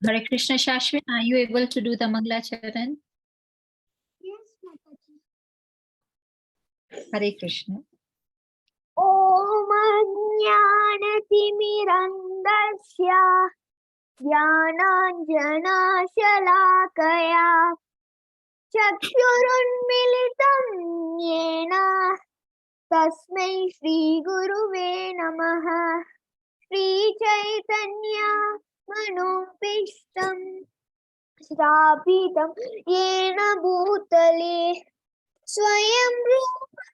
Hare Krishna Shashwin, are you able to do the Mangalacharan? Yes, Mataji. Hare Krishna. Om Jnanatimirandasya Jnananjanashalakaya Chakshurunmilitam Yena Tasmai Shri Guruve Namaha Shri Chaitanya Manopishtam Stapitam Yena Bhutale Swayam Rupa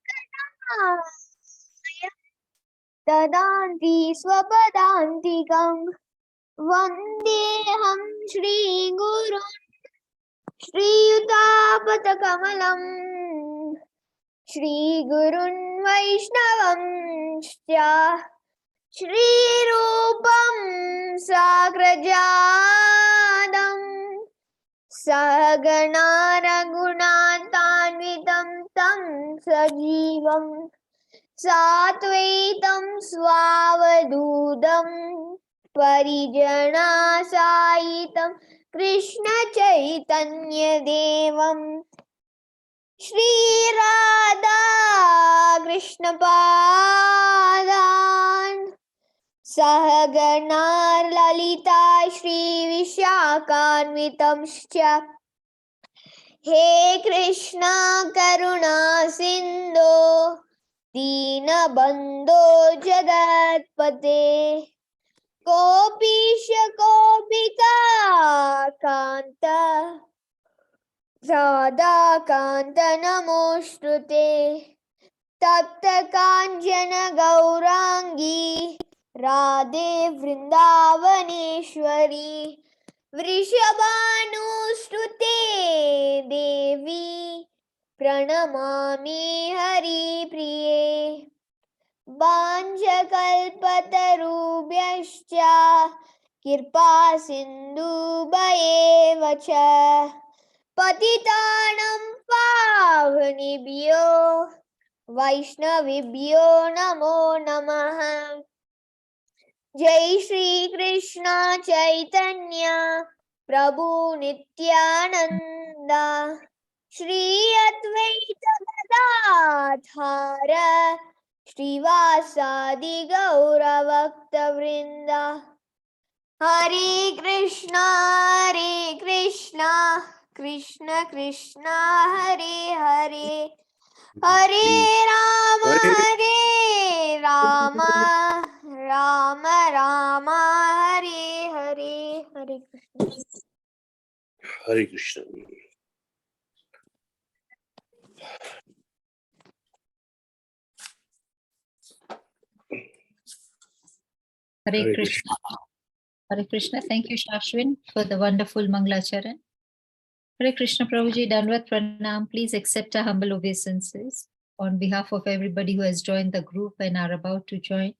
Dadanti Swapadantikam Vandeham Shri Guru Shri Yutapatakamalam Shri Gurun Vaishnavam Shya Shri Rupam Sagrajadam Sahagana Raghunathanvitam Tam Sajivam Satvaitam Swavadudam Parijana Saitam Krishna Chaitanya Devam Shri Radha Krishna Padan Sahagana Lalita Shri Vishakhanvitamscha He Krishna Karuna Sindhu Deenabandho Jagatpate Gopisha Gopika Kanta Radha Kanta Namoshrute Tapta Kanjana Gaurangi Radhe Vrindavaneshwari Vrishabhanushrute Devi Pranamami Hari Priye Banjakalpatarubhyascha Kirpa Sindhubhayeva cha Patitanam Pavanibhyo Vaishnavibhyo Namo Namaha Jai Shri Krishna Chaitanya Prabhu Nityananda Shri Advaita Gadadhara Srivasadi Gaura Bhakta Vrinda Hare Krishna Krishna Krishna Hare Hare Hare Rama Rama Rama Hare Hare Hare Krishna. Hare Krishna. Hare Krishna. Hare Krishna. Thank you, Shashwin, for the wonderful Mangalacharan. Hare Krishna Prabhuji, Dandavat Pranam. Please accept our humble obeisances on behalf of everybody who has joined the group and are about to join.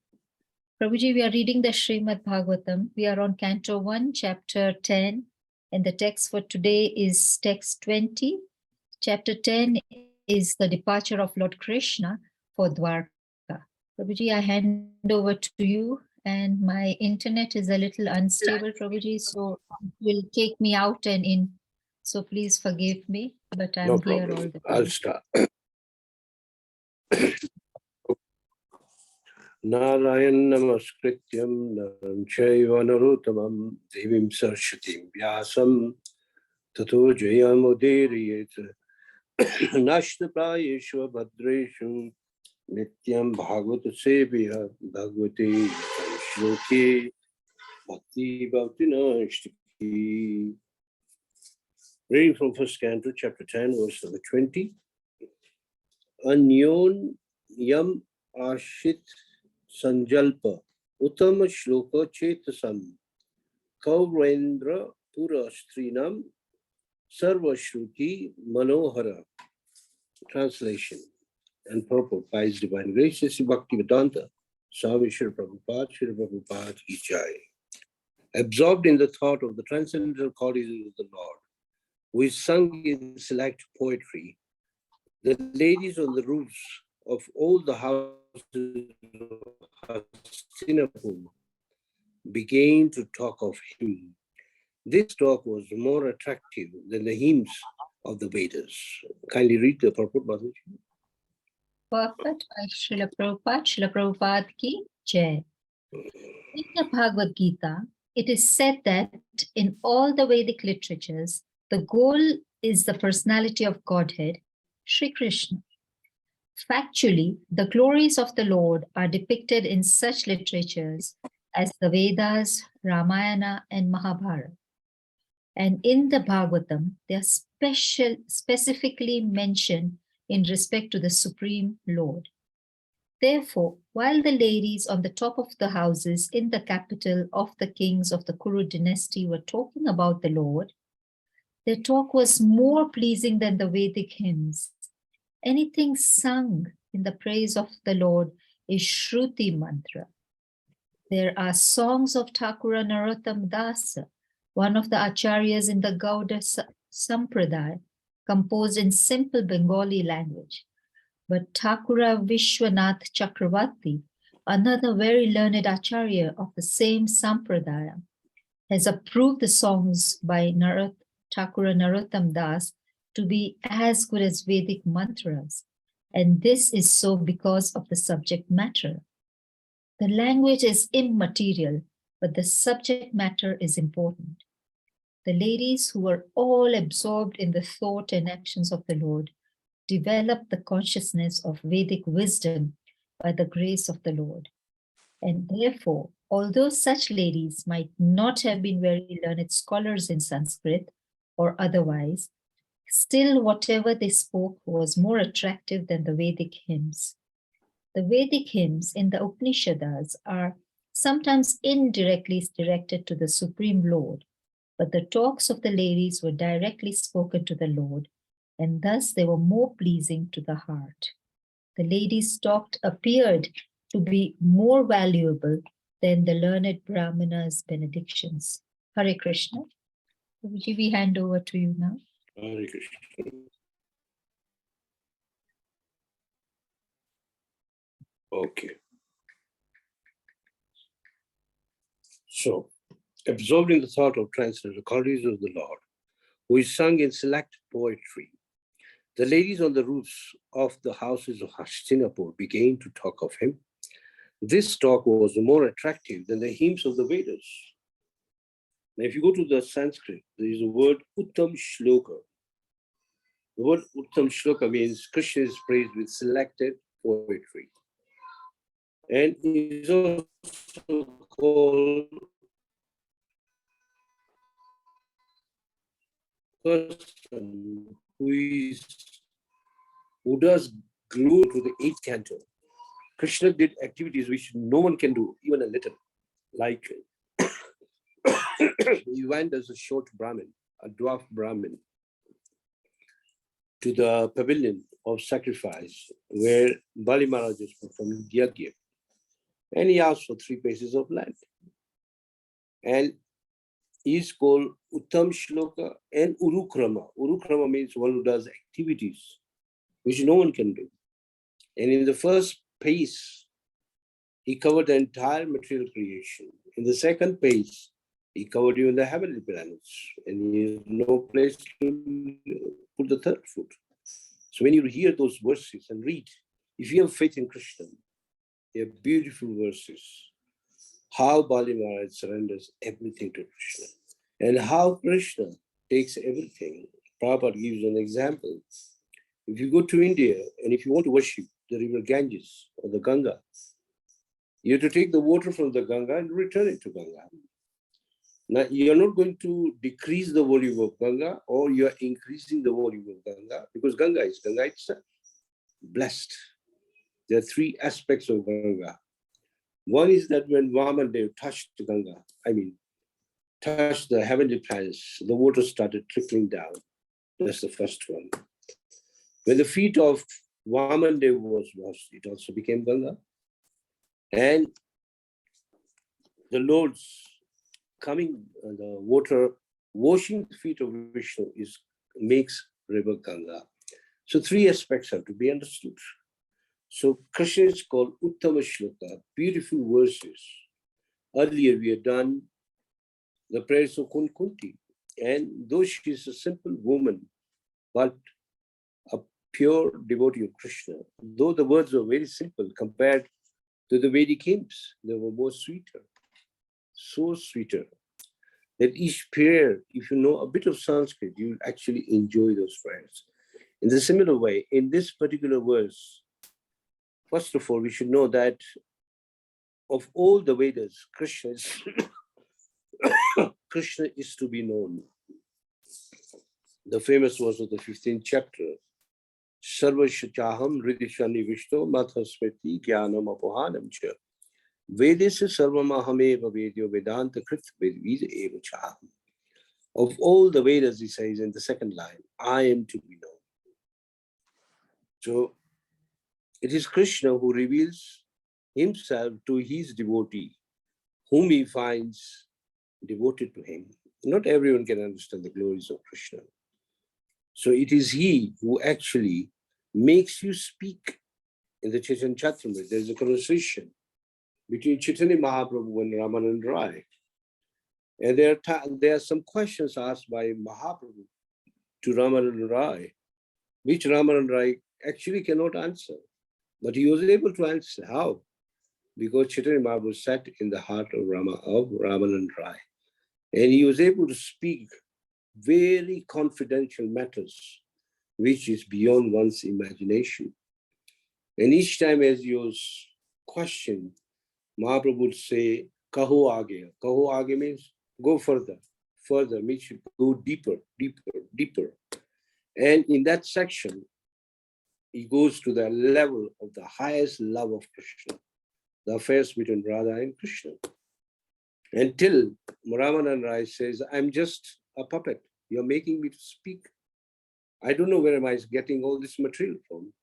Prabhuji, we are reading the Srimad Bhagavatam. We are on Canto 1, Chapter 10, and the text for today is text 20. Chapter 10 is the departure of Lord Krishna for Dwarka. Prabhuji, I hand over to you, and my internet is a little unstable, Prabhuji, so it will take me out and in. So please forgive me, but I'm No here all problem. the time. I'll start. Narayan Namaskrityam Naranchaiva Naruttamam Devim Saraswatim Vyasam Tato Jayamudiriyet Nashtaprayeshva Bhadreshu Nityam Bhagavata Sevya Bhagavate Shloki Bhakti Bhaktina Shtaki. Reading from first canto, chapter 10, verse number 20. Anyon Yam Ashit Sanjalpa Uttama Shloka Chetasam Kaurendra Pura Strinam Sarvashruti Manohara. Translation and purport by His Divine Grace, Sri Bhaktivedanta Swami Srila Prabhupada Ki Jai. Absorbed in the thought of the transcendental qualities of the Lord, who is sung in select poetry, the ladies on the roofs of all the houses of Hastinapur began to talk of him. This talk was more attractive than the hymns of the Vedas. Kindly read the purport, Bhadraji. Purport by Srila Prabhupada. Srila Prabhupada ki Jai. In the Bhagavad Gita, it is said that in all the Vedic literatures, the goal is the personality of Godhead, Sri Krishna. Factually, the glories of the Lord are depicted in such literatures as the Vedas, Ramayana, and Mahabharata. And in the Bhagavatam, they are specifically mentioned in respect to the Supreme Lord. Therefore, while the ladies on the top of the houses in the capital of the kings of the Kuru dynasty were talking about the Lord, their talk was more pleasing than the Vedic hymns. Anything sung in the praise of the Lord is Shruti mantra. There are songs of Thakura Narottam Dasa, one of the acharyas in the Gauda Sampradaya, composed in simple Bengali language. But Thakura Vishwanath Chakravarti, another very learned acharya of the same Sampradaya, has approved the songs by Thakura Narottam Das to be as good as Vedic mantras. And this is so because of the subject matter. The language is immaterial, but the subject matter is important. The ladies who were all absorbed in the thought and actions of the Lord developed the consciousness of Vedic wisdom by the grace of the Lord. And therefore, although such ladies might not have been very learned scholars in Sanskrit or otherwise, still whatever they spoke was more attractive than the Vedic hymns. The Vedic hymns in the Upanishads are sometimes indirectly directed to the Supreme Lord, but the talks of the ladies were directly spoken to the Lord, and thus they were more pleasing to the heart. The ladies' talk appeared to be more valuable than the learned Brahmana's benedictions. Hare Krishna. Prabhuji, we hand over to you now. Hare Krishna. Okay. So, absorbed in the thought of transcendental qualities of the Lord, who is sung in select poetry, the ladies on the roofs of the houses of Hastinapur began to talk of him. This talk was more attractive than the hymns of the Vedas. Now, if you go to the Sanskrit, there is a word Uttam Shloka. The word Uttam Shloka means Krishna is praised with selected poetry. And is also called person who does glory to the eighth canto. Krishna did activities which no one can do, even a little. Like he went as a short Brahmin, a dwarf Brahmin, to the pavilion of sacrifice where Bali Maharaj is performing Yagya. And he asked for 3 pieces of land. And he is called Uttam Shloka and Urukrama. Urukrama means one who does activities which no one can do. And in the first piece, he covered the entire material creation. In the second piece, he covered even the heavenly planets. And he has no place to put the third foot. So when you hear those verses and read, if you have faith in Krishna, they are beautiful verses. How Bali Maharaj surrenders everything to Krishna. And how Krishna takes everything. Prabhupada gives an example. If you go to India and if you want to worship the river Ganges or the Ganga, you have to take the water from the Ganga and return it to Ganga. Now, you're not going to decrease the volume of Ganga or you're increasing the volume of Ganga because Ganga is Ganga itself. Blessed. There are 3 aspects of Ganga. One is that when Vamandev touched Ganga, touched the heavenly planets, the water started trickling down. That's the first one. When the feet of Vamandev was washed, it also became Ganga. And the Lord's coming, the water washing the feet of Vishnu makes river Ganga. So 3 aspects have to be understood. So Krishna is called Uttama Shloka, beautiful verses. Earlier we had done the prayers of Kunti. And though she is a simple woman, but a pure devotee of Krishna, though the words were very simple compared to the Vedic hymns, they were more sweeter, so sweeter, that each prayer, if you know a bit of Sanskrit, you actually enjoy those prayers. In the similar way, in this particular verse, first of all, we should know that of all the Vedas, Krishna is to be known. The famous verse of the 15th chapter, Sarvasya chaham hridishani vishto mathasmriti jnanam apohanam cha Vedesya sarvamahameva vedyo vedanta krit vedvida eva chaham. Of all the Vedas, he says in the second line, I am to be known. So it is Krishna who reveals himself to his devotee, whom he finds devoted to him. Not everyone can understand the glories of Krishna. So it is he who actually makes you speak. In the Chaitanya Charitamrita, there is a conversation between Chaitanya Mahaprabhu and Ramananda Rai. And there are some questions asked by Mahaprabhu to Ramananda Rai, which Ramananda Rai actually cannot answer. But he was able to answer. How? Because Chaitanya Mahaprabhu sat in the heart of Ramananda Rai. And he was able to speak very confidential matters, which is beyond one's imagination. And each time as he was questioned, Mahaprabhu would say, Kaho aage. Kaho aage means go further. Further means go deeper, deeper, deeper. And in that section, he goes to the level of the highest love of Krishna, the affairs between Radha and Krishna. Until Ramananda Rai says, I'm just a puppet. You're making me to speak. I don't know where am I getting all this material from.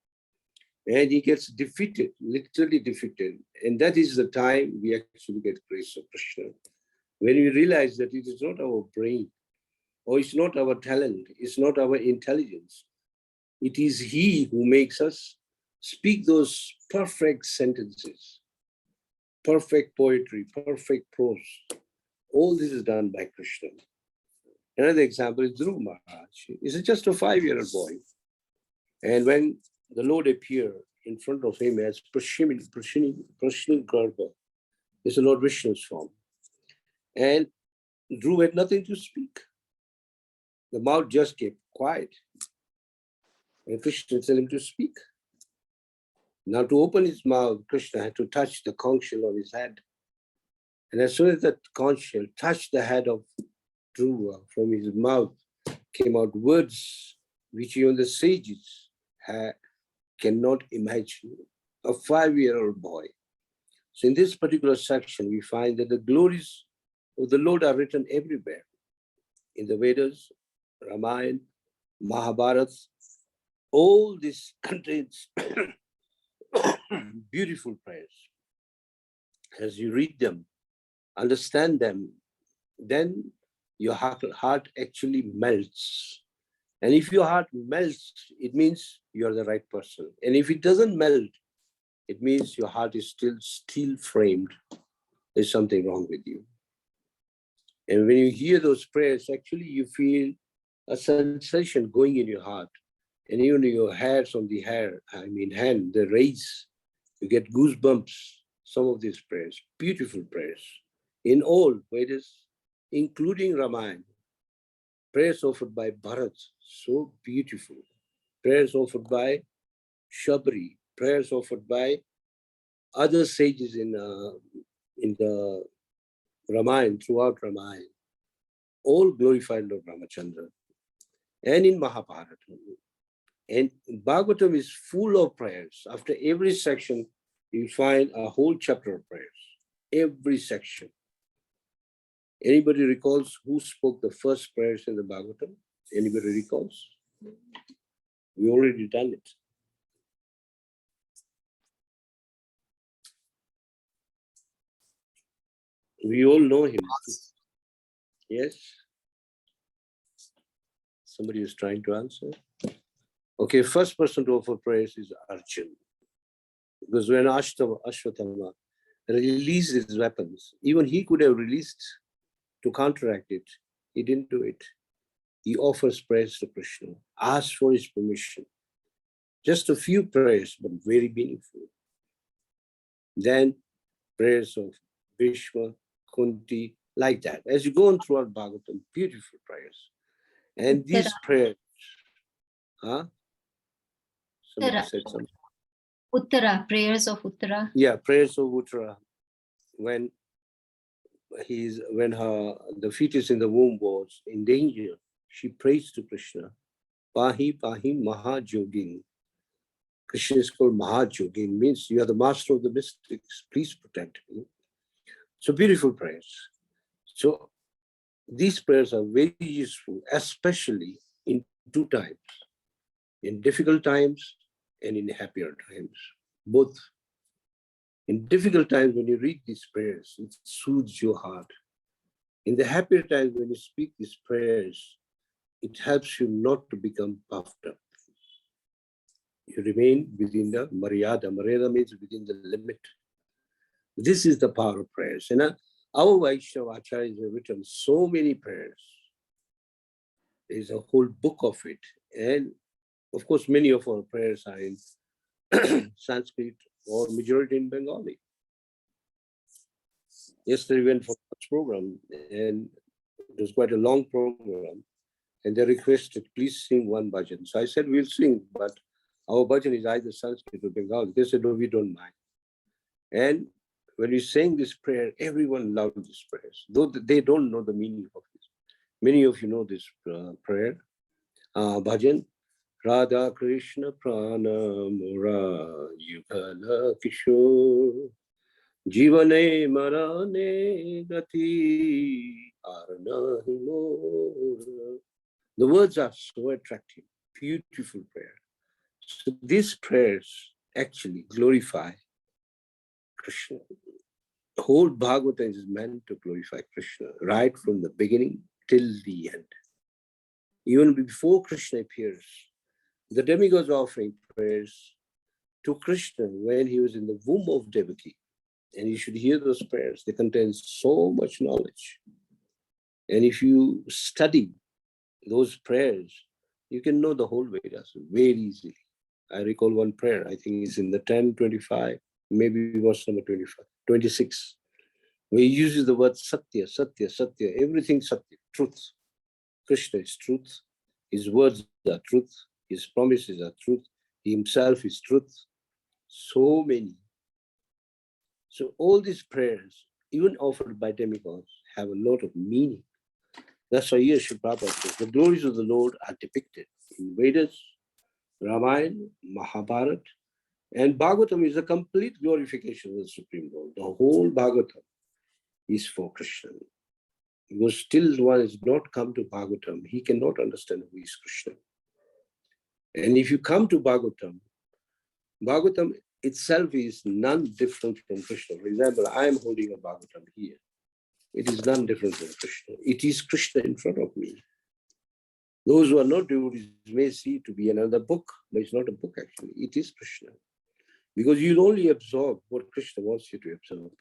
And he gets defeated, literally defeated. And that is the time we actually get grace of Krishna. When we realize that it is not our brain, or it's not our talent, it's not our intelligence. It is he who makes us speak those perfect sentences, perfect poetry, perfect prose. All this is done by Krishna. Another example is Dhruva Maharaj. He's just a 5-year-old boy. And when the Lord appeared in front of him as Prashini Garbha, it's the Lord Vishnu's form. And Dhruva had nothing to speak. The mouth just kept quiet. And Krishna told him to speak. Now to open his mouth, Krishna had to touch the conch shell on his head. And as soon as that conch shell touched the head of Dhruva, from his mouth came out words which even the sages cannot imagine. A 5-year-old boy. So in this particular section, we find that the glories of the Lord are written everywhere. In the Vedas, Ramayana, Mahabharata, all this contains beautiful prayers. As you read them, understand them, then your heart actually melts. And if your heart melts, it means you're the right person. And if it doesn't melt, it means your heart is still steel framed. There's something wrong with you. And when you hear those prayers, actually you feel a sensation going in your heart. And even your hairs on the hand, they raise. You get goosebumps. Some of these prayers, beautiful prayers. In all Vedas, including Ramayana, prayers offered by Bharat, so beautiful. Prayers offered by Shabri, prayers offered by other sages in the Ramayana, throughout Ramayana, all glorified Lord Ramachandra. And in Mahabharata. And Bhagavatam is full of prayers. After every section, you find a whole chapter of prayers. Every section. Anybody recalls who spoke the first prayers in the Bhagavatam? Anybody recalls? We already done it. We all know him. Yes? Somebody is trying to answer. Okay, first person to offer prayers is Arjun. Because when Ashwatthama released his weapons, even he could have released to counteract it, he didn't do it. He offers prayers to Krishna, asks for his permission. Just a few prayers, but very meaningful. Then prayers of Bhishma, Kunti, like that. As you go on throughout Bhagavatam, beautiful prayers. And these prayers, somebody said something. Uttara, prayers of Uttara. Yeah, prayers of Uttara. When the fetus in the womb was in danger, she prays to Krishna. Pahi Pahi Mahajogin. Krishna is called Mahajogin, means you are the master of the mystics. Please protect me. So beautiful prayers. So these prayers are very useful, especially in two times, in difficult times and in happier times, both. In difficult times, when you read these prayers, it soothes your heart. In the happier times, when you speak these prayers, it helps you not to become puffed up. You remain within the Maryada. Maryada means within the limit. This is the power of prayers. And our Vaishnava Acharyas have written so many prayers. There's a whole book of it. And of course, many of our prayers are in Sanskrit or majority in Bengali. Yesterday we went for a program and it was quite a long program. And they requested, please sing one bhajan. So I said, we'll sing, but our bhajan is either Sanskrit or Bengali. They said, no, we don't mind. And when we sang this prayer, everyone loved these prayers, though they don't know the meaning of this. Many of you know this prayer, bhajan. Radha Krishna Prana Mura Yukala Kishore Jivane Marane Gati Arna Himora. The words are so attractive, beautiful prayer. So these prayers actually glorify Krishna. The whole Bhagavatam is meant to glorify Krishna, right from the beginning till the end. Even before Krishna appears, the demigods are offering prayers to Krishna when he was in the womb of Devaki. And you should hear those prayers. They contain so much knowledge. And if you study those prayers, you can know the whole Vedas very easily. I recall one prayer, I think it's in the 10:25, maybe verse number 26, where he uses the word Satya, Satya, Satya, everything Satya, truth. Krishna is truth. His words are truth. His promises are truth. He himself is truth. So many. So all these prayers, even offered by demigods, have a lot of meaning. That's why here Srila Prabhupada says, the glories of the Lord are depicted in Vedas, Ramayana, Mahabharata, and Bhagavatam is a complete glorification of the Supreme Lord. The whole Bhagavatam is for Krishna. Because still one has not come to Bhagavatam, he cannot understand who is Krishna. And if you come to Bhagavatam, Bhagavatam itself is none different from Krishna. For example, I am holding a Bhagavatam here. It is none different from Krishna. It is Krishna in front of me. Those who are not devotees may see it to be another book, but it's not a book actually. It is Krishna. Because you only absorb what Krishna wants you to absorb.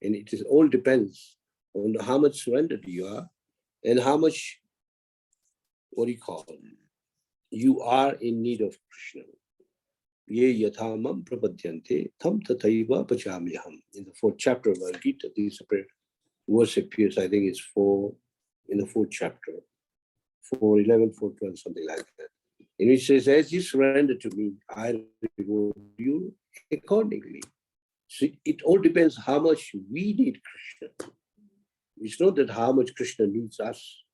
And it is all depends on how much surrendered you are and how much, you are in need of Krishna. Ye yathamam prapadyante tham tathaiva pachamyaham. In the 4th chapter of our Gita, this verse appears, I think it's in the 4th chapter, 4:11, 4:12, something like that. And it says, as you surrender to me, I reward you accordingly. So it all depends how much we need Krishna. It's not that how much Krishna needs us.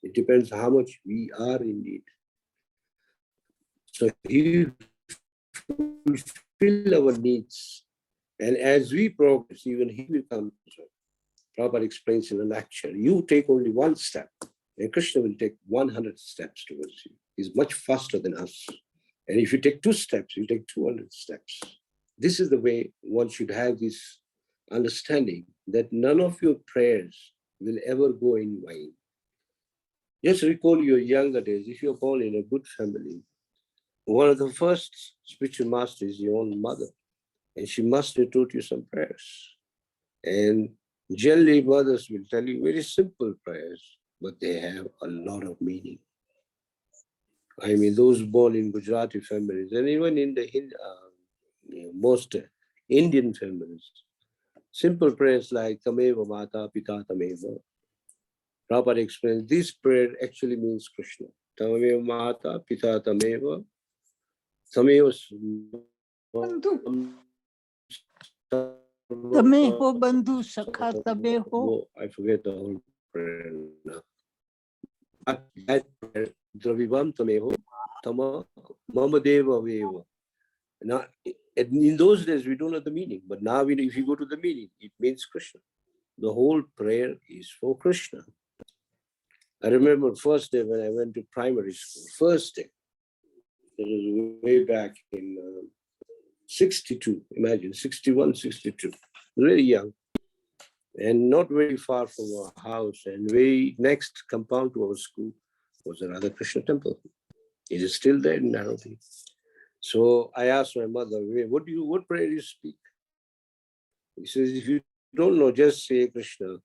It depends how much we are in need. So he fulfill our needs. And as we progress, even he will come. Prabhupada explains in a lecture, you take only one step, and Krishna will take 100 steps towards you. He's much faster than us. And if you take 2 steps, you take 200 steps. This is the way one should have this understanding that none of your prayers will ever go in vain. Just recall your younger days. If you're born in a good family, one of the first spiritual masters is your own mother. And she must have taught you some prayers. And Generally, mothers will tell you very simple prayers, but they have a lot of meaning. I mean, those born in Gujarati families, and even in the most Indian families, simple prayers like Tameva Mata Pita Tameva. Prabhupada explains this prayer actually means Krishna. Tameva Mata Pita Tameva. Tameva Tame ho bandhu sakha tabe ho. I forget the whole prayer now. That prayer, Dravivam Tameho, Tama Mama Deva Veva. Now, in those days, we don't know the meaning, but now if you go to the meaning, it means Krishna. The whole prayer is for Krishna. I remember first day when I went to primary school, first day, it was way back in 62, imagine, 61, 62, really young, and not very far from our house, and very next compound to our school was another Krishna temple. It is still there in Nairobi. So I asked my mother, what prayer do you speak? He says, if you don't know, just say Krishna.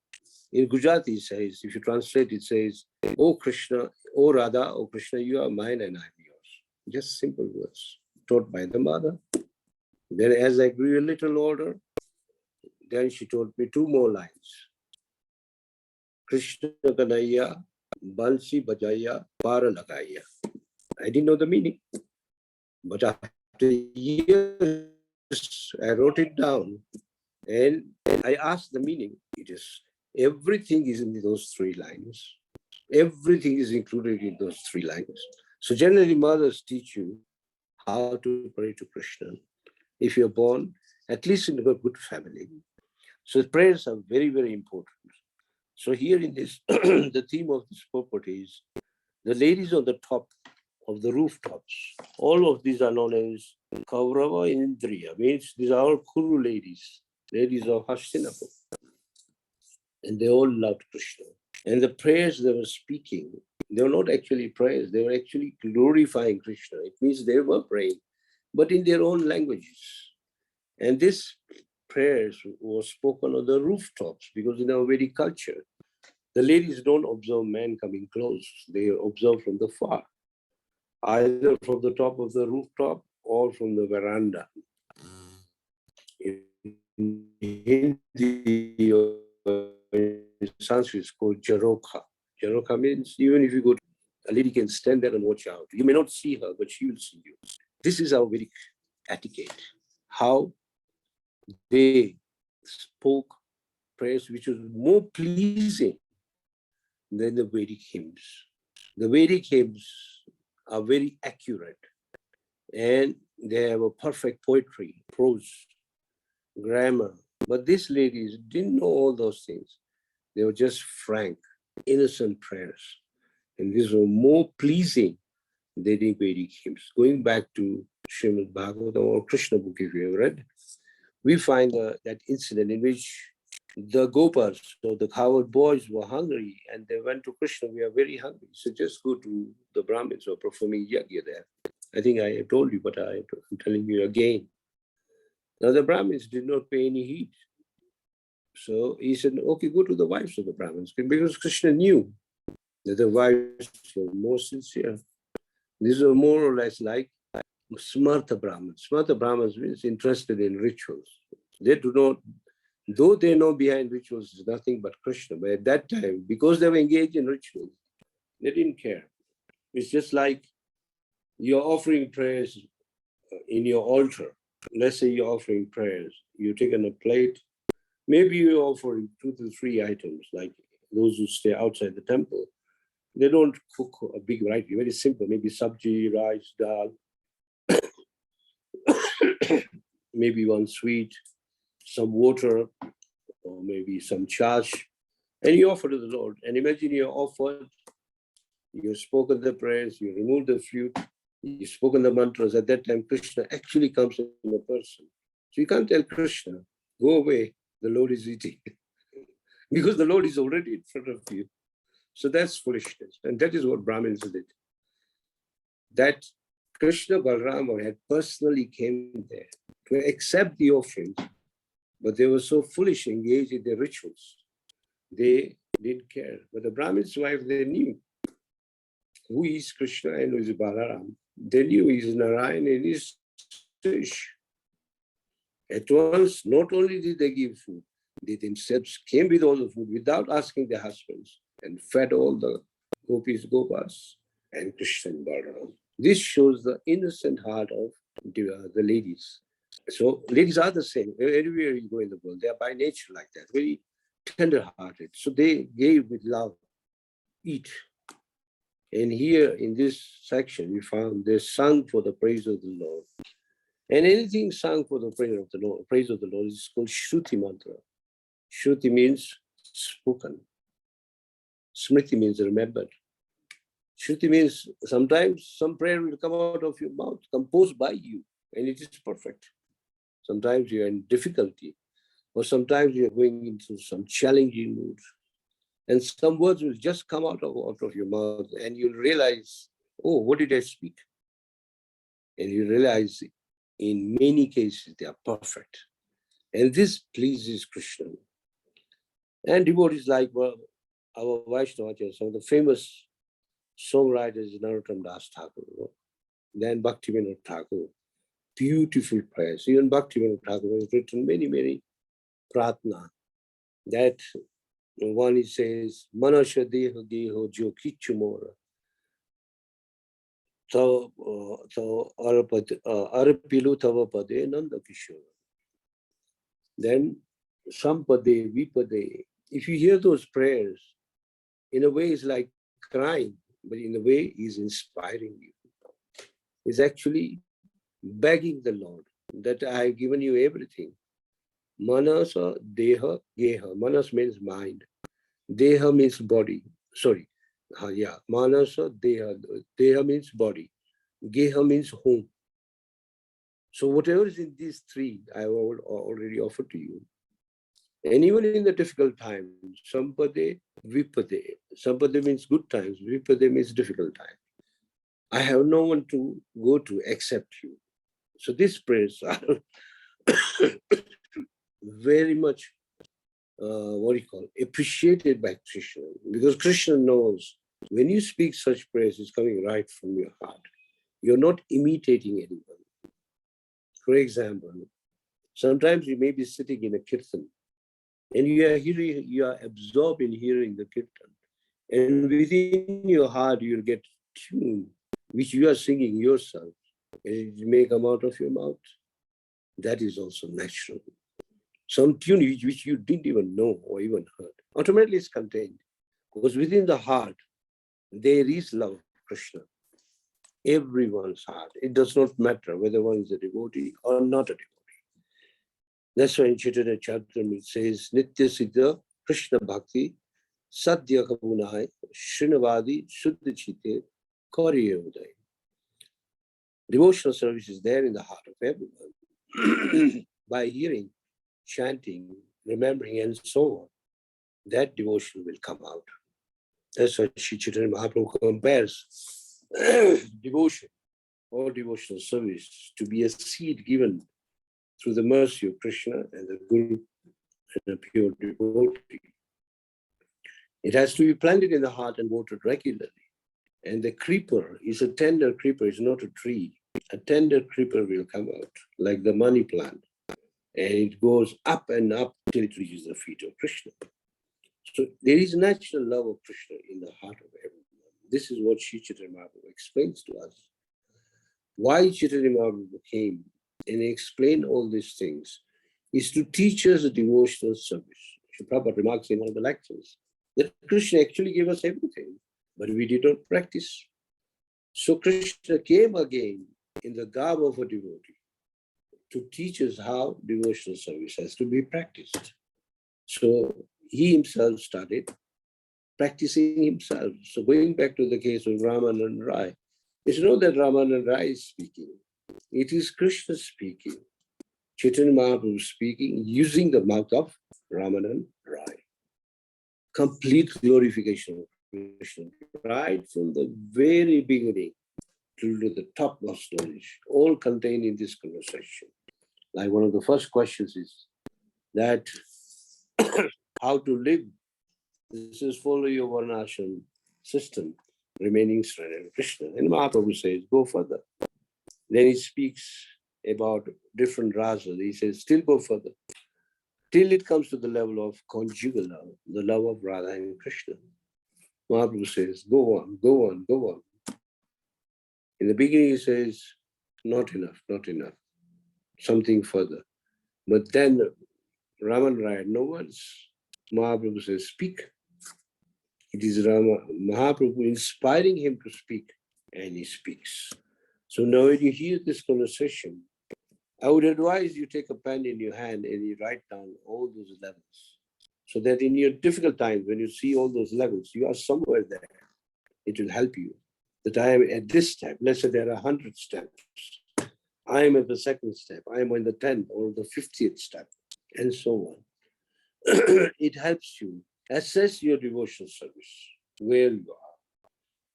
In Gujarati, it says, if you translate, it says, "Oh Krishna, oh Radha, oh Krishna, you are mine and I am yours." Just simple words taught by the mother. Then as I grew a little older, then she taught me two more lines. Krishna Kanaya, Bansi Bajaya, Para Lagaya. I didn't know the meaning, but after years, I wrote it down and I asked the meaning. It is, everything is in those three lines. Everything is included in those three lines. So generally mothers teach you how to pray to Krishna if you're born, at least in a good family. So prayers are very, very important. So here in this, the theme of this purport is the ladies on the top of the rooftops. All of these are known as Kaurava Indriya, means these are all Kuru ladies, ladies of Hastinapur. And they all loved Krishna. And the prayers they were speaking, they were not actually prayers, they were actually glorifying Krishna. It means they were praying, but in their own languages. And this prayers was spoken on the rooftops because in our Vedic culture, the ladies don't observe men coming close. They observe from the far, either from the top of the rooftop or from the veranda. In Hindi or in Sanskrit, it's called Jarokha. Jarokha means even if you go to, a lady can stand there and watch out. You may not see her, but she will see you. This is our Vedic etiquette. How they spoke prayers which was more pleasing than the Vedic hymns. The Vedic hymns are very accurate and they have a perfect poetry, prose, grammar. But these ladies didn't know all those things. They were just frank, innocent prayers. And these were more pleasing than the Vedic hymns. Going back to Srimad Bhagavatam or Krishna book, if you have read, we find that incident in which the Gopas, so the cowherd boys, were hungry and they went to Krishna. We are very hungry, so just go to the Brahmins who are performing yajna there. I think I have told you, but I'm telling you again. Now the Brahmins did not pay any heed. So he said, okay, go to the wives of the Brahmins, because Krishna knew that the wives were more sincere. These are more or less like Smartha Brahmins. Smartha Brahmins means interested in rituals. They do not, though they know behind rituals is nothing but Krishna, but at that time, because they were engaged in rituals, they didn't care. It's just like you're offering prayers in your altar. Let's say you're offering prayers. You're taking a plate. Maybe you're offering 2 to 3 items, like those who stay outside the temple. They don't cook a big variety, very simple, maybe sabji, rice, dal, maybe one sweet, some water, or maybe some chash, and you offer to the Lord. And imagine you're offered, you've spoken the prayers, you remove the flute, you've spoken the mantras. At that time, Krishna actually comes in a person. So you can't tell Krishna, go away, the Lord is eating. Because the Lord is already in front of you. So that's foolishness. And that is what Brahmins did. That Krishna Balrama had personally came there to accept the offerings but they were so foolish, engaged in their rituals. They didn't care. But the Brahmin's wife, they knew who is Krishna and who is Balaram. They knew he is Narayan and he is Krish. At once, not only did they give food, they themselves came with all the food without asking their husbands and fed all the gopis, gopas, and Krishna and Balaram. This shows the innocent heart of the ladies. So ladies are the same. Everywhere you go in the world, they are by nature like that, very tender-hearted. So they gave with love, eat. And here in this section, we found they sung for the praise of the Lord. And anything sung for the praise of the Lord is called Shruti mantra. Shruti means spoken. Smriti means remembered. Shruti means sometimes some prayer will come out of your mouth, composed by you, and it is perfect. Sometimes you are in difficulty, or sometimes you are going into some challenging mood, and some words will just come out of your mouth, and you'll realize, oh, what did I speak? And you realize in many cases they are perfect. And this pleases Krishna. And devotees like our Vaishnava, some of the famous songwriters, Narottam Das Thakur, then Bhaktivinoda Thakur, beautiful prayers. Even Bhaktivinoda Thakur has written many, many pratna. That one he says, Manasya deha geho jo kichu mora. So Arapilu tava pade nanda kishora. Then Sampade, Vipade. If you hear those prayers, in a way it's like crying, but in a way he's inspiring you. He's actually begging the Lord that I have given you everything. Manasa, Deha, Geha. Manas means mind. Deha means body. Sorry. Manasa, Deha. Deha means body. Geha means home. So whatever is in these three, I have already offered to you. And even in the difficult times, Sampade, Vipade. Sampade means good times. Vipade means difficult times. I have no one to go to except you. So these prayers are very much, appreciated by Krishna. Because Krishna knows when you speak such prayers, it's coming right from your heart. You're not imitating anyone. For example, sometimes you may be sitting in a kirtan and you are absorbed in hearing the kirtan. And within your heart, you'll get tune, which you are singing yourself, and it may come out of your mouth. That is also natural. Some tune which you didn't even know or even heard, automatically is contained. Because within the heart, there is love of Krishna. Everyone's heart. It does not matter whether one is a devotee or not a devotee. That's why in Chaitanya Charitamrita it says, Nitya Siddha Krishna Bhakti Sadhya Kabunai Srinavadi Shuddha Chite Kariya Uday. Devotional service is there in the heart of everyone. By hearing, chanting, remembering, and so on, that devotion will come out. That's why Sri Chaitanya Mahaprabhu compares devotion or devotional service to be a seed given through the mercy of Krishna and the Guru and a pure devotee. It has to be planted in the heart and watered regularly. And the creeper is a tender creeper, it's not a tree. A tender creeper will come out like the money plant. And it goes up and up till it reaches the feet of Krishna. So there is natural love of Krishna in the heart of everyone. This is what Sri Chaitanya Mahaprabhu explains to us. Why Chaitanya Mahaprabhu came and explained all these things is to teach us a devotional service. Sri Prabhupada remarks in one of the lectures that Krishna actually gave us everything, but we did not practice. So Krishna came again in the garb of a devotee to teach us how devotional service has to be practiced. So he himself started practicing himself. So going back to the case of Ramananda Rai, it's not that Ramananda Rai is speaking. It is Krishna speaking. Chaitanya Mahaprabhu speaking using the mouth of Ramananda Rai. Complete glorification of Krishna, right from the very beginning to the topmost knowledge, all contained in this conversation. Like one of the first questions is, that how to live. This is follow your varnashram system, remaining surrendered to Krishna. And Mahaprabhu says, go further. Then he speaks about different rasas. He says, still go further, till it comes to the level of conjugal love, the love of Radha and Krishna. Mahaprabhu says, go on, go on, go on. In the beginning, he says, not enough, not enough, something further. But then Raman Rai had no words. Mahaprabhu says, speak. It is Mahaprabhu inspiring him to speak, and he speaks. So now when you hear this conversation, I would advise you take a pen in your hand and you write down all those levels, so that in your difficult times, when you see all those levels, you are somewhere there. It will help you. That I am at this step. Let's say there are 100 steps. I am at the second step. I am on the 10th or the 50th step, and so on. It helps you assess your devotional service, where you are.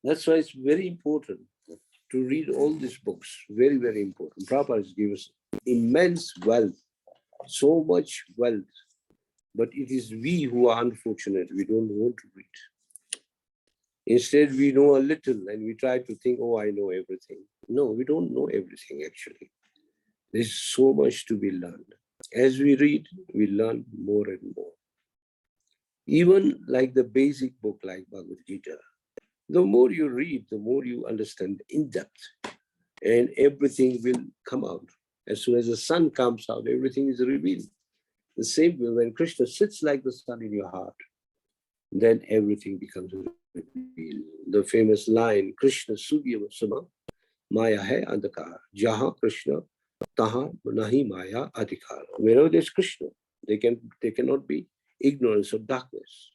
That's why it's very important to read all these books. Very, very important. Prabhupada has given us immense wealth, so much wealth. But it is we who are unfortunate. We don't want to read. Instead, we know a little and we try to think, oh, I know everything. No, we don't know everything actually. There's so much to be learned. As we read, we learn more and more. Even like the basic book like Bhagavad Gita, the more you read, the more you understand in depth, and everything will come out. As soon as the sun comes out, everything is revealed. The same way, when Krishna sits like the sun in your heart, then everything becomes revealed. The famous line, Krishna Sugya Sama, Maya hai andhakar, Jaha Krishna, Taha nahi Maya adhikar. Wherever there's Krishna, there cannot be ignorance or darkness.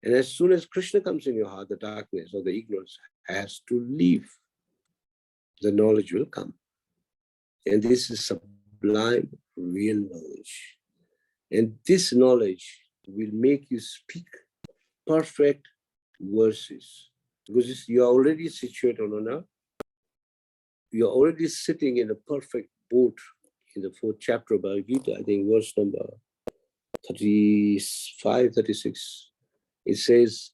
And as soon as Krishna comes in your heart, the darkness or the ignorance has to leave. The knowledge will come. And this is sublime, real knowledge. And this knowledge will make you speak perfect verses. Because you are already situated on you are already sitting in a perfect boat in the 4th chapter of Bhagavad Gita, I think verse number 35, 36. It says,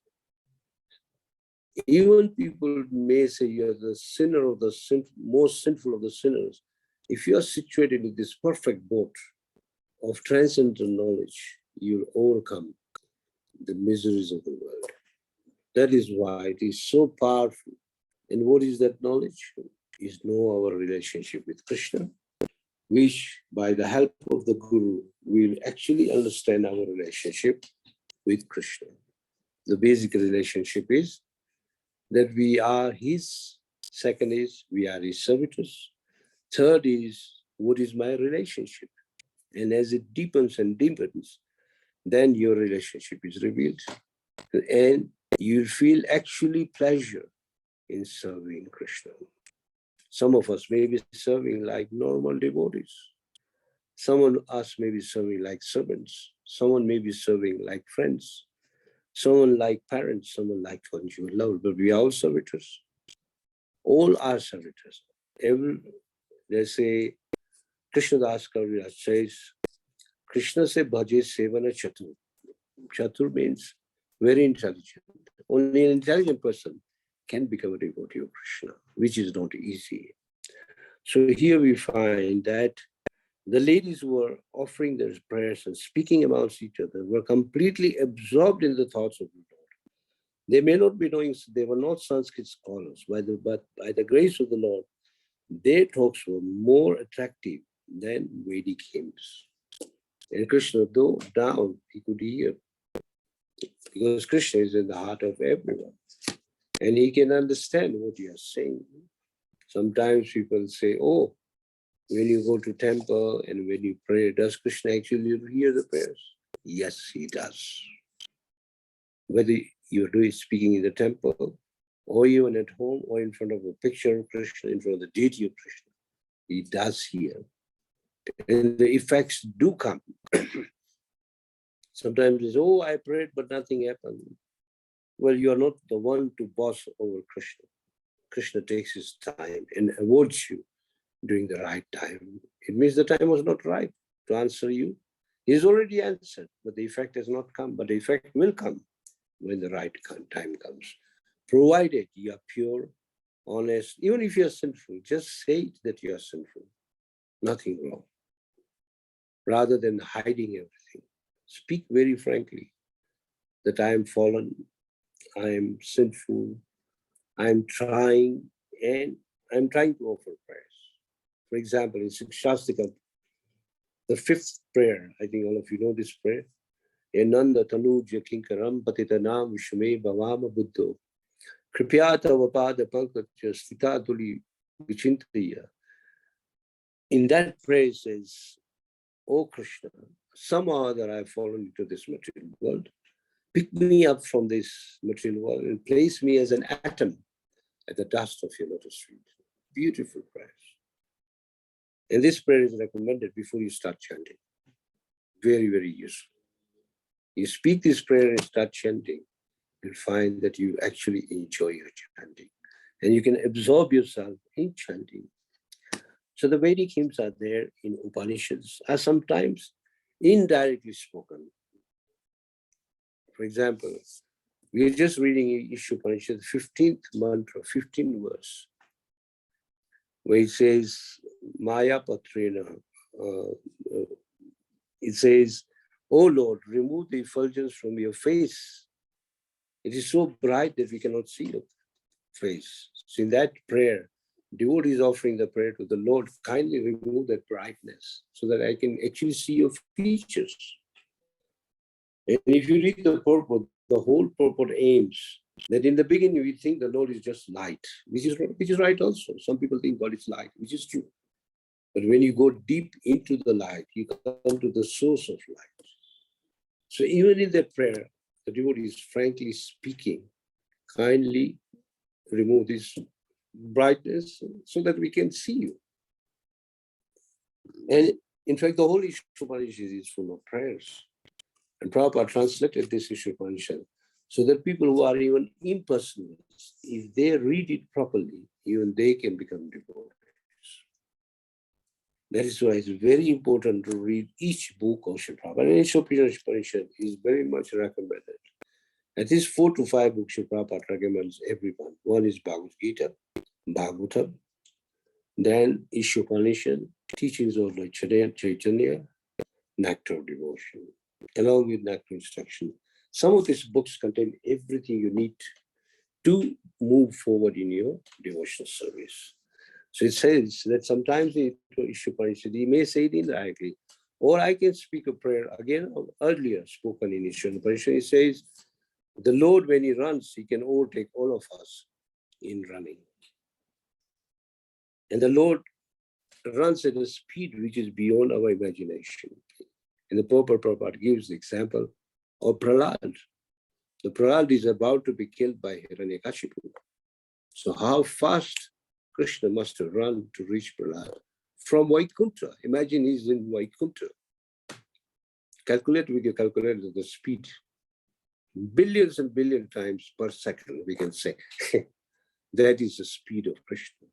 even people may say you are the sinner of the most sinful of the sinners. If you are situated in this perfect boat of transcendental knowledge, you'll overcome the miseries of the world. That is why it is so powerful. And what is that knowledge? Is know our relationship with Krishna, which by the help of the Guru, we'll actually understand our relationship with Krishna. The basic relationship is that we are his. Second is we are his servitors. Third is, what is my relationship? And as it deepens and deepens, then your relationship is revealed. And you feel actually pleasure in serving Krishna. Some of us may be serving like normal devotees. Someone else may be serving like servants. Someone may be serving like friends. Someone like parents, someone like conjugal love, but we are all servitors. All are servitors. They say, Krishna Das Kaviraj says, Krishna se bhaje sevana chatur. Chatur means very intelligent. Only an intelligent person can become a devotee of Krishna, which is not easy. So here we find that the ladies who were offering their prayers and speaking amongst each other were completely absorbed in the thoughts of the Lord. They may not be knowing, they were not Sanskrit scholars, but by the grace of the Lord, their talks were more attractive than Vedic hymns. And Krishna, though down, he could hear, because Krishna is in the heart of everyone. And he can understand what you are saying. Sometimes people say, oh, when you go to temple and when you pray, does Krishna actually hear the prayers? Yes, he does. Whether you're doing speaking in the temple, or even at home, or in front of a picture of Krishna, in front of the deity of Krishna, he does hear. And the effects do come. Sometimes it's, oh, I prayed, but nothing happened. Well, you are not the one to boss over Krishna. Krishna takes his time and awards you during the right time. It means the time was not right to answer you. He's already answered, but the effect has not come. But the effect will come when the right time comes. Provided you are pure, honest, even if you are sinful, just say it that you are sinful. Nothing wrong. Rather than hiding everything. Speak very frankly that I am fallen, I am sinful, I am trying, and I'm trying to offer prayers. For example, in Shastika, the 5th prayer, I think all of you know this prayer. Enanda tanuja kinkaram patitanam vishme bhavama buddho. Kripyata vapada pankaja stita tuli vichintaya. In that prayer it says, O Krishna, somehow or other I have fallen into this material world. Pick me up from this material world and place me as an atom at the dust of your lotus feet. Beautiful prayers. And this prayer is recommended before you start chanting. Very, very useful. You speak this prayer and start chanting, you'll find that you actually enjoy your chanting. And you can absorb yourself in chanting. So the Vedic hymns are there in Upanishads, are sometimes indirectly spoken. For example, we are just reading Isha Upanishad, 15th mantra, 15th verse, where it says, Maya Patrena, it says, O Lord, remove the effulgence from your face. It is so bright that we cannot see your face. So in that prayer, devotee is offering the prayer to the Lord, kindly remove that brightness so that I can actually see your features. And if you read the purport, the whole purport aims that in the beginning we think the Lord is just light, which is right also. Some people think God is light, which is true. But when you go deep into the light, you come to the source of light. So even in that prayer, the devotee is frankly speaking, kindly remove this brightness so that we can see you. And in fact, the whole Isha Upanishad is full of prayers. And Prabhupada translated this Isha Upanishad so that people who are even impersonalists, if they read it properly, even they can become devotees. That is why it's very important to read each book of Srila Prabhupada. And Isha Upanishad is very much recommended. At least 4 to 5 books Srila Prabhupada recommends everyone. One is Bhagavad Gita, Bhagavatam, then Isha Upanishad, teachings of Lord Chaitanya, Nectar of Devotion, along with Nectar Instruction. Some of these books contain everything you need to move forward in your devotional service. So it says that sometimes in Isha Upanishad, he may say it indirectly, or I can speak a prayer again earlier spoken in Isha Upanishad. He says, the Lord, when he runs, he can overtake all of us in running. And the Lord runs at a speed which is beyond our imagination. And the Prabhupada gives the example of Prahlad. The Prahlad is about to be killed by Hiranyakashipu. So how fast Krishna must have run to reach Prahlad from Vaikuntha. Imagine he's in Vaikuntha. Calculate with your calculator the speed. Billions and billion times per second, we can say. That is the speed of Krishna.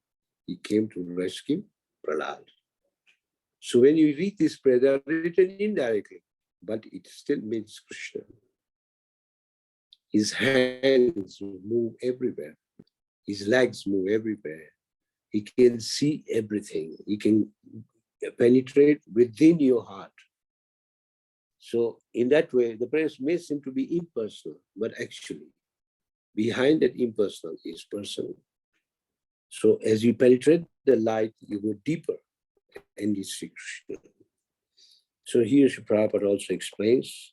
He came to rescue Prahlad. So when you read this prayer, they are written indirectly, but it still means Krishna. His hands move everywhere. His legs move everywhere. He can see everything. He can penetrate within your heart. So in that way, the prayers may seem to be impersonal, but actually, behind that impersonal is personal. So as you penetrate the light, you go deeper and you see Krishna. So here Srila Prabhupada also explains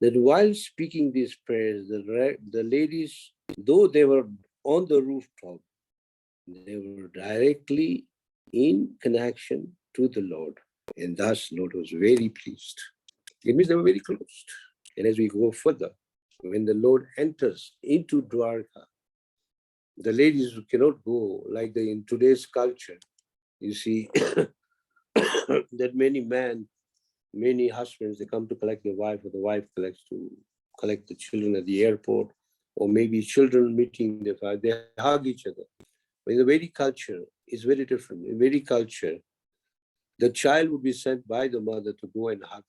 that while speaking these prayers, the ladies, though they were on the rooftop, they were directly in connection to the Lord. And thus Lord was very pleased. It means they were very close. And as we go further, when the Lord enters into Dwarka, the ladies cannot go like in today's culture. You see that many husbands, they come to collect their wife, or the wife collects to collect the children at the airport, or maybe children meeting their father, they hug each other. But in the Vedic culture, it's very different. In Vedic culture, the child would be sent by the mother to go and hug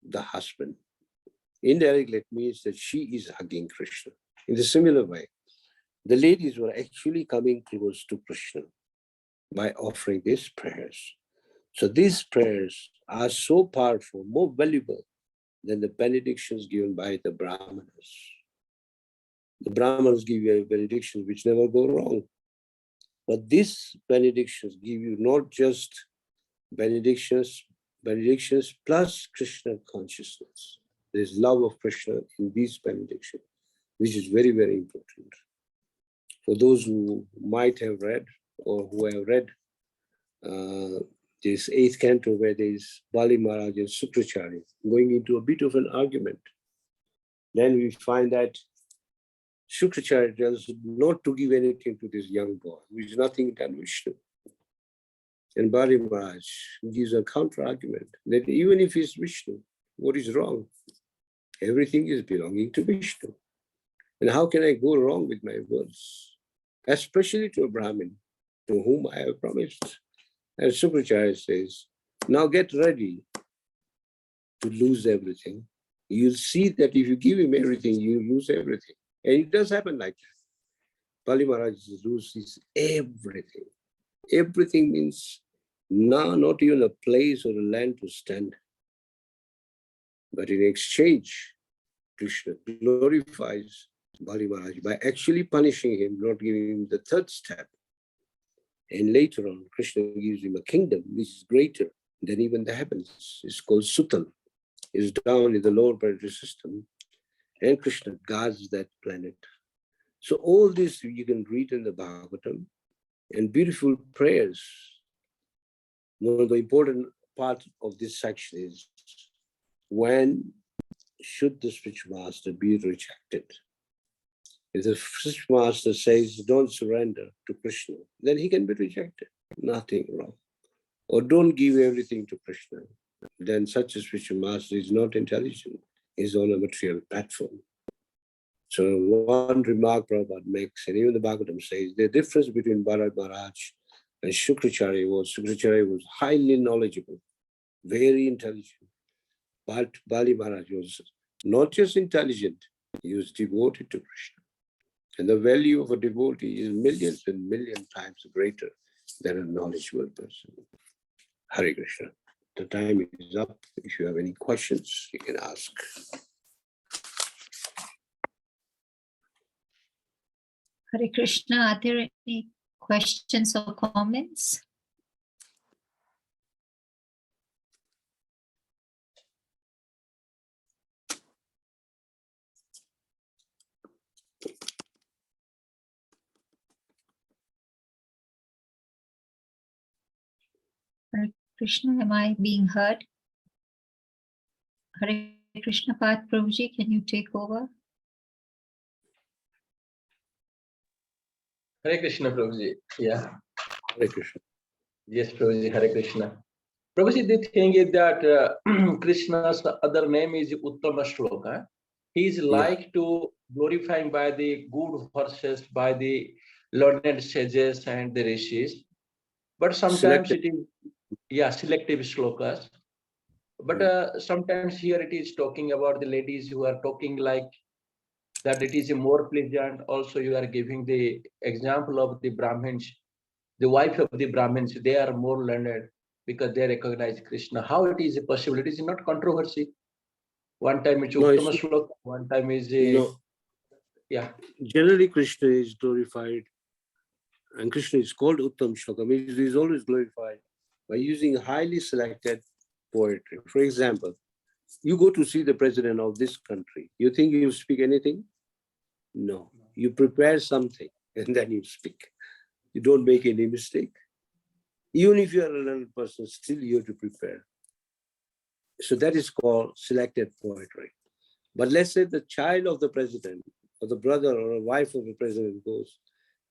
the husband. Indirectly, it means that she is hugging Krishna. In the similar way, the ladies were actually coming close to Krishna by offering these prayers. So these prayers are so powerful, more valuable than the benedictions given by the Brahmanas. The Brahmanas give you benedictions which never go wrong. But these benedictions give you not just benedictions plus Krishna consciousness. There is love of Krishna in these benedictions, which is very, very important. For those who might have read or who have read this 8th canto where there is Bali Maharaj and Sukracharya going into a bit of an argument, then we find that Sukracharya tells not to give anything to this young boy, who is nothing than Vishnu. And Bali Maharaj gives a counter-argument that even if he's Vishnu, what is wrong? Everything is belonging to Vishnu. And how can I go wrong with my words? Especially to a Brahmin, to whom I have promised. And Sukracharya says, now get ready to lose everything. You'll see that if you give him everything, you lose everything. And it does happen like that. Bali Maharaj loses everything. Everything means not even a place or a land to stand. But in exchange, Krishna glorifies Bali Maharaj by actually punishing him, not giving him the third step. And later on, Krishna gives him a kingdom which is greater than even the heavens. It's called Sutal. It's down in the lower planetary system. And Krishna guards that planet. So all this you can read in the Bhagavatam, and beautiful prayers. One of the important parts of this section is, when should the spiritual master be rejected? If the spiritual master says, don't surrender to Krishna, then he can be rejected. Nothing wrong. Or don't give everything to Krishna, then such a spiritual master is not intelligent, is on a material platform. So one remark Prabhupada makes, and even the Bhagavatam says, the difference between Bharad Maharaj and Sukracharya was highly knowledgeable, very intelligent. But Bali Maharaj was not just intelligent, he was devoted to Krishna. And the value of a devotee is millions and million times greater than a knowledgeable person. Hare Krishna. The time is up. If you have any questions, you can ask. Hare Krishna, are there any questions or comments? Hare Krishna, am I being heard? Hare Krishna, Path Prabhuji, can you take over? Hare Krishna, Prabhuji. Yeah. Hare Krishna. Yes, Prabhuji. Hare Krishna. Prabhuji, the thing is that Krishna's other name is Uttama Shloka. He is like to glorifying by the good verses, by the learned sages and the rishis. But sometimes it is, selective shlokas. But sometimes here it is talking about the ladies who are talking like that it is more pleasant. Also, you are giving the example of the Brahmins, the wife of the Brahmins, they are more learned because they recognize Krishna. How it is possible? It is not controversy. One time it's Uttama Shloka, one time is Generally, Krishna is glorified, and Krishna is called Uttam Shloka. Means he is always glorified by using highly selected poetry. For example, you go to see the president of this country. You think you speak anything? No. You prepare something and then you speak. You don't make any mistake. Even if you are a learned person, still you have to prepare. So that is called selected poetry. But let's say the child of the president, or the brother or a wife of the president goes,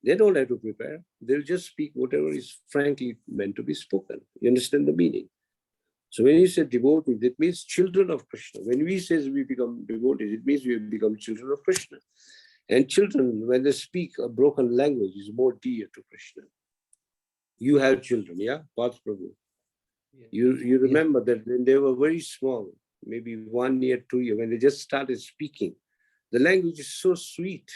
they don't have to prepare. They'll just speak whatever is frankly meant to be spoken. You understand the meaning? So when you say devotees, it means children of Krishna. When we say we become devotees, it means we become children of Krishna. And children, when they speak a broken language, is more dear to Krishna. You have children, yeah? Path Prabhu. You remember that when they were very small, maybe 1 year, 2 years, when they just started speaking, the language is so sweet.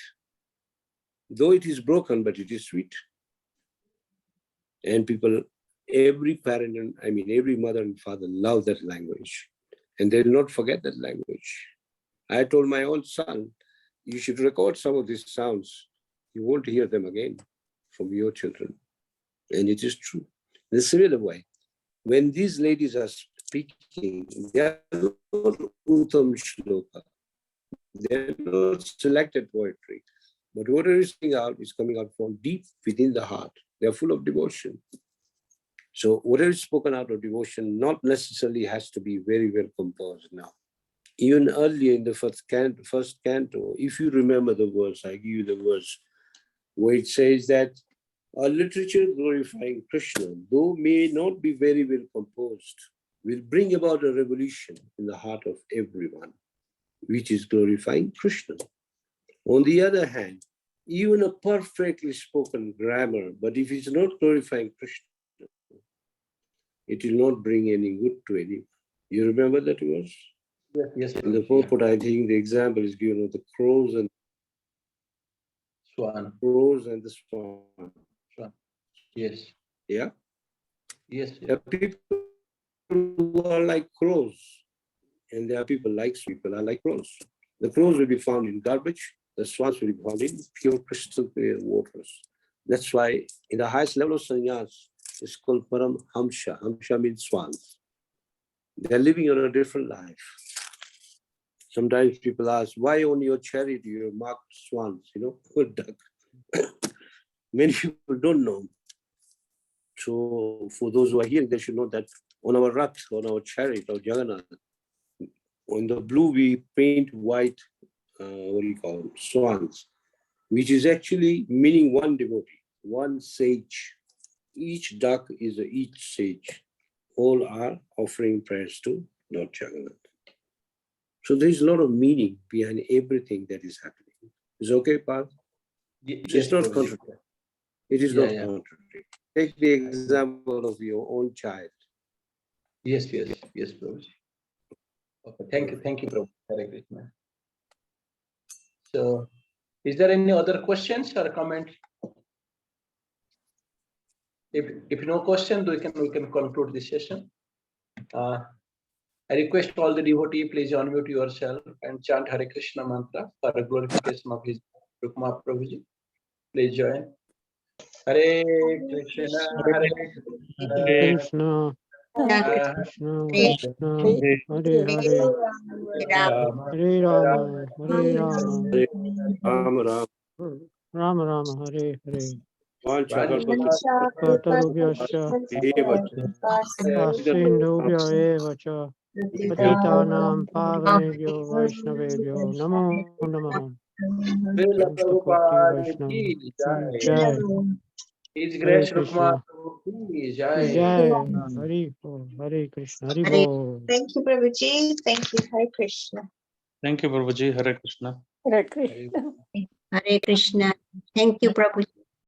Though it is broken, but it is sweet. And people, every parent, and I mean every mother and father love that language. And they will not forget that language. I told my own son, you should record some of these sounds. You won't hear them again from your children. And it is true. In a similar way, when these ladies are speaking, they are not uttam shloka. They are not selected poetry. But whatever is coming out from deep within the heart. They are full of devotion. So whatever is spoken out of devotion not necessarily has to be very well composed now. Even earlier in the first canto, if you remember the verse, I give you the verse, where it says that a literature glorifying Krishna, though may not be very well composed, will bring about a revolution in the heart of everyone, which is glorifying Krishna. On the other hand, even a perfectly spoken grammar, but if it's not glorifying Krishna, it will not bring any good to anyone. You remember that verse? Yes. In the purport, I think the example is given of the crows and Swan. crows and the swan. Yes. Yeah? Yes. There are people who are like crows, and there are people are like crows. The crows will be found in garbage, the swans will be found in pure crystal clear waters. That's why in the highest level of sannyas, it's called Param Hamsha. Hamsha means swans. They're living on a different life. Sometimes people ask, why on your chariot you have marked swans, duck. Many people don't know. So for those who are here, they should know that on our rucks, on our chariot, or Jagannath, on the blue we paint white, swans, which is actually meaning one devotee, one sage. Each duck is each sage. All are offering prayers to Lord Jagannath. So there's a lot of meaning behind everything that is happening. Is it okay, Parth? Yes, It's not contradictory. It is not contradictory. Take the example of your own child. Yes, Prabhuji. Okay, thank you, Prabhuji. Hare Krishna. So, is there any other questions or comments? If no question, we can conclude this session. I request all the devotee, please unmute yourself and chant Hare Krishna mantra for the glorification of His Rukma Prabhuji. Please join. Hare Krishna, Hare Krishna, Krishna, Krishna, Hare Hare, Hare Rama, Hare Rama, Ram Ram. Rama Rama, Hare Hare. Vanchakapalita. Patarubhyascha, Asindubhya eva cha, Patitanam Pavanebhyo Vaishnavebhyo Namo Namaha. Srila Prabhupada Prabhupada ki Jai. jai. His Hare Grace Krishna. Rukma Prabhupada ki jai. Jai. Hare Bol. Hare Krishna. Hare Bol. Thank you, Prabhuji. Thank you. Hare Krishna. Thank you, Prabhuji. Hare Krishna. Hare Krishna. Hare Krishna. Thank you, Prabhuji.